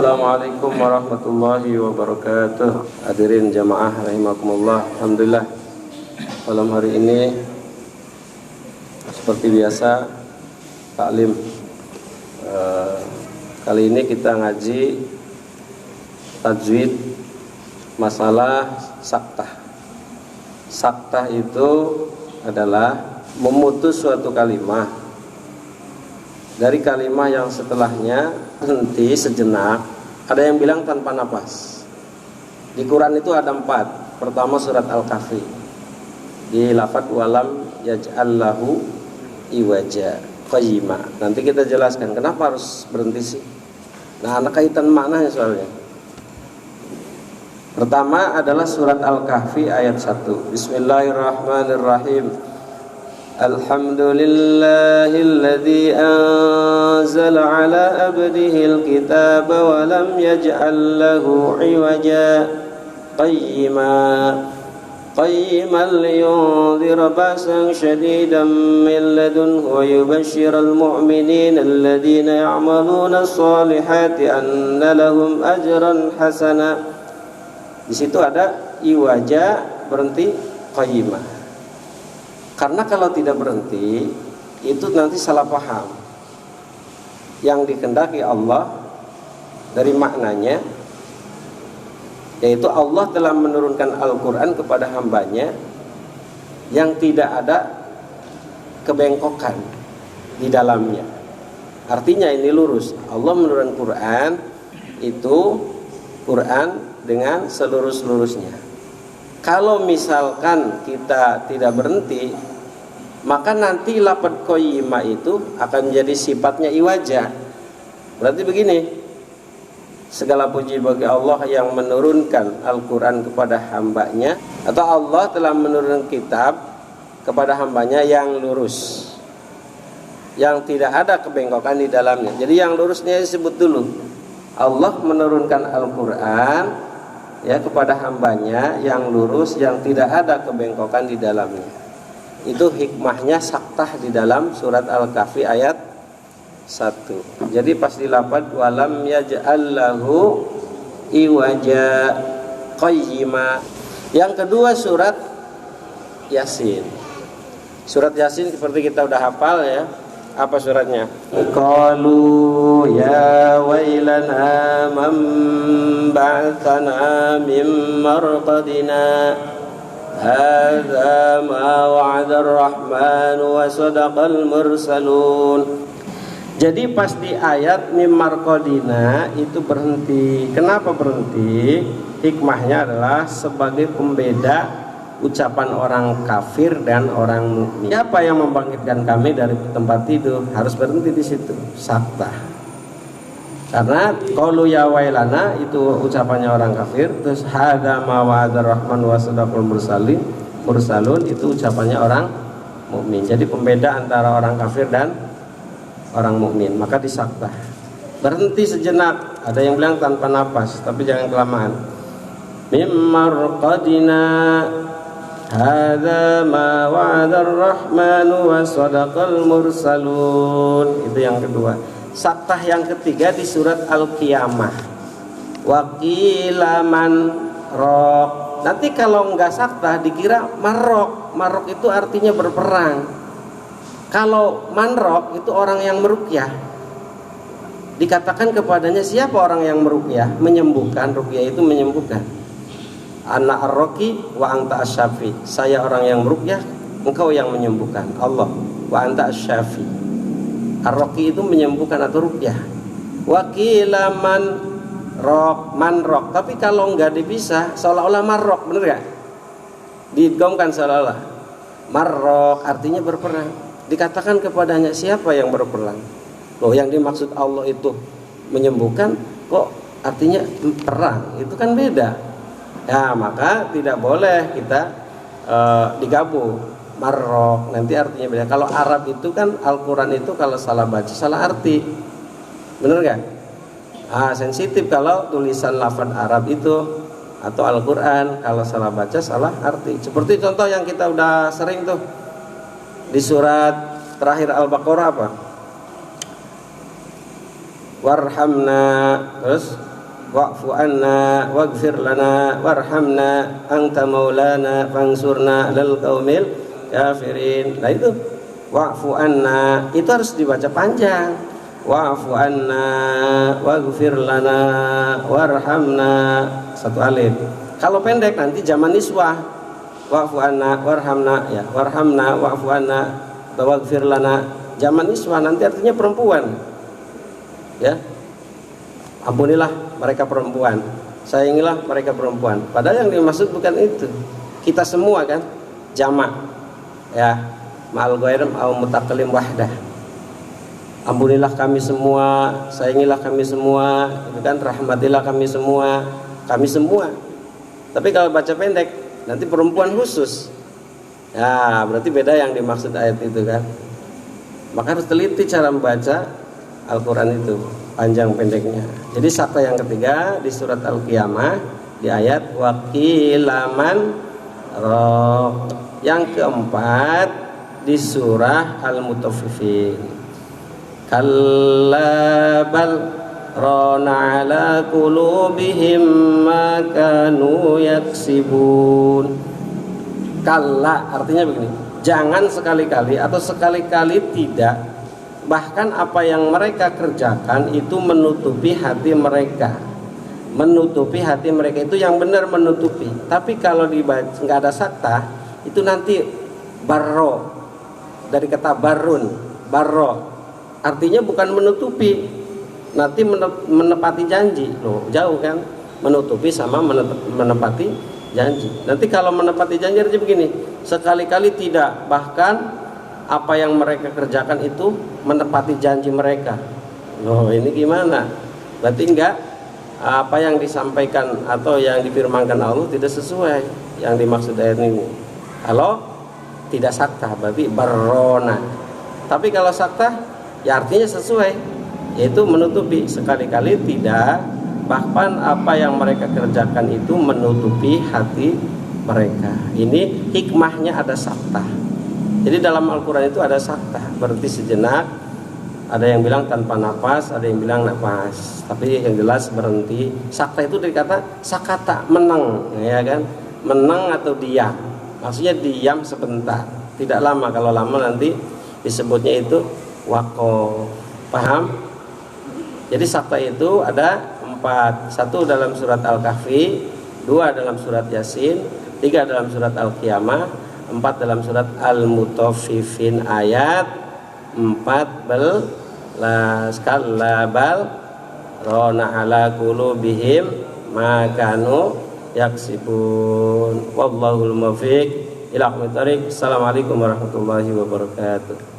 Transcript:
Assalamualaikum warahmatullahi wabarakatuh. Hadirin jamaah rahimakumullah. Alhamdulillah, malam hari ini seperti biasa taklim. Kali ini kita ngaji tajwid masalah saktah. Saktah itu adalah memutus suatu kalimat dari kalimat yang setelahnya henti sejenak. Ada yang bilang tanpa nafas. Di Quran itu ada 4. Pertama surat Al-Kahfi, di lafadz walam yaj'allahu iwaja qayyima. Nanti kita jelaskan kenapa harus berhenti sih. Nah, ada kaitan maknanya soalnya. Pertama adalah surat Al-Kahfi ayat 1. Bismillahirrahmanirrahim. Alhamdulillahilladzi anzala ala abdihil kitaba wa lam yaj'al lahu iwaja qayyiman liyunzira ba'san shadidan min ladunhu wa yubashshiral mu'minina alladhina ya'maluna as-solihati anna lahum ajran hasana. Di situ ada iwaja, berhenti qayyimah. Karena kalau tidak berhenti itu nanti salah paham. Yang dikehendaki Allah dari maknanya, yaitu Allah telah menurunkan Al-Quran kepada hambanya yang tidak ada kebengkokan di dalamnya. Artinya ini lurus. Allah menurunkan Quran itu Quran dengan seluruh-seluruhnya. Kalau misalkan kita tidak berhenti, maka nanti lafadz qayyimah itu akan menjadi sifatnya iwaja. Berarti begini, segala puji bagi Allah yang menurunkan Al-Quran kepada hambanya, atau Allah telah menurunkan kitab kepada hambanya yang lurus, yang tidak ada kebengkokan di dalamnya. Jadi yang lurusnya disebut dulu. Allah menurunkan Al-Quran ya kepada hambanya yang lurus, yang tidak ada kebengkokan di dalamnya. Itu hikmahnya saktah di dalam surat Al-Kahfi ayat 1. Jadi pas di lafadz walam yaj'allahu iwaja qayyima. Yang kedua surat Yasin. Surat Yasin seperti kita udah hafal ya. Apa suratnya? Qalu ya wailana man ba'atsana min marqadina hadza ma wa'ada ar-rahman wa sadaqal mursalun. Jadi pas di ayat mim marqadina itu berhenti. Kenapa berhenti? Hikmahnya adalah sebagai pembeda ucapan orang kafir dan orang mukmin. Siapa yang membangkitkan kami dari tempat tidur? Harus berhenti di situ. Saktah. Karena qalu ya wailana itu ucapannya orang kafir, terus hadza ma wa'ada rahman wa sadaqal mursalun itu ucapannya orang mukmin. Jadi pembeda antara orang kafir dan orang mukmin. Maka disaktah. Berhenti sejenak. Ada yang bilang tanpa nafas, tapi jangan kelamaan. Mim marqadina hadza ma wa'ada ar-rahman wa sadaqal mursalun. Itu yang kedua. Saktah yang ketiga di surat Al-Qiyamah. Wa qila man raq. Nanti kalau enggak saktah dikira marok. Marok itu artinya berperang. Kalau manrok itu orang yang meruqyah. Dikatakan kepadanya, siapa orang yang meruqyah? Menyembuhkan. Ruqyah itu menyembuhkan. Ana ar-raqi wa anta asy-syafi. Saya orang yang meruqyah, engkau yang menyembuhkan. Allah wa anta asy-syafi. Ar-raqi itu menyembuhkan atau ruqyah. Wa qila man raq. Tapi kalau enggak dipisah seolah-olah marraq, benar enggak? Diidghamkan seolah-olah. Marraq artinya berperang. Dikatakan kepadanya, siapa yang berperang? Loh, yang dimaksud Allah itu menyembuhkan, kok artinya perang? Itu kan beda. Ya, maka tidak boleh kita digabung. Marrok nanti artinya beda. Kalau Arab itu kan Al-Quran itu kalau salah baca salah arti, bener gak? Sensitif kalau tulisan lafaz Arab itu atau Al-Quran kalau salah baca salah arti. Seperti contoh yang kita udah sering tuh di surat terakhir Al-Baqarah apa? Warhamna, terus wa'fu anna waghfir lana warhamna anta maulana fansurna lal qaumil kafirin. Nah itu wa'fu anna itu harus dibaca panjang. Wa'fu anna waghfir lana warhamna, satu alif. Kalau pendek nanti zaman niswah. Wa'fu anna warhamna, ya warhamna wa'fu anna waghfir lana. Zaman niswah nanti artinya perempuan. Ya. Ampunilah mereka perempuan, sayangilah mereka perempuan. Padahal yang dimaksud bukan itu. Kita semua kan jamak, ya, ma'al ghair au mutakallim wahdah. Ampunilah kami semua, sayangilah kami semua, itu kan, rahmatilah kami semua, kami semua. Tapi kalau baca pendek nanti perempuan khusus. Ya, berarti beda yang dimaksud ayat itu kan. Maka harus teliti cara membaca Al-Quran itu, panjang pendeknya. Jadi sakta yang ketiga di surat Al-Qiyamah di ayat waqilaman roh. Yang keempat di surah Al-Mutaffifin, kallabal rana ala qulubihim ma kanu yaksibun. Kalla artinya begini, jangan sekali-kali atau sekali-kali tidak, bahkan apa yang mereka kerjakan itu menutupi hati mereka. Menutupi hati mereka itu yang benar menutupi. Tapi kalau dibaca nggak ada sakta, itu nanti barro, dari kata barun, barro artinya bukan menutupi, nanti menepati janji. Loh, jauh kan, menutupi sama menepati janji. Nanti kalau menepati janji artinya begini, sekali-kali tidak, bahkan apa yang mereka kerjakan itu menepati janji mereka. Loh, ini gimana? Berarti enggak, apa yang disampaikan atau yang difirmankan Allah tidak sesuai yang dimaksud ayat ini. Kalau tidak sakta berarti barona. Tapi kalau sakta ya artinya sesuai, yaitu menutupi, sekali-kali tidak, bahkan apa yang mereka kerjakan itu menutupi hati mereka. Ini hikmahnya ada sakta. Jadi dalam Al-Quran itu ada sakta, berarti sejenak. Ada yang bilang tanpa nafas, ada yang bilang nafas. Tapi yang jelas berhenti. Sakta itu dari kata sakata, menang, ya kan? Menang atau diam. Maksudnya diam sebentar, tidak lama. Kalau lama nanti disebutnya itu waqaf. Paham? Jadi sakta itu ada 4. 1 dalam surat Al-Kahfi, 2 dalam surat Yasin, 3 dalam surat Al-Qiyamah, 4 dalam surat Al-Mutaffifin ayat 14. Kallabal rana ala qulubihim ma kanu yaksibun. Wallahul muwaffiq ila aqwamit thoriq. Assalamualaikum warahmatullahi wabarakatuh.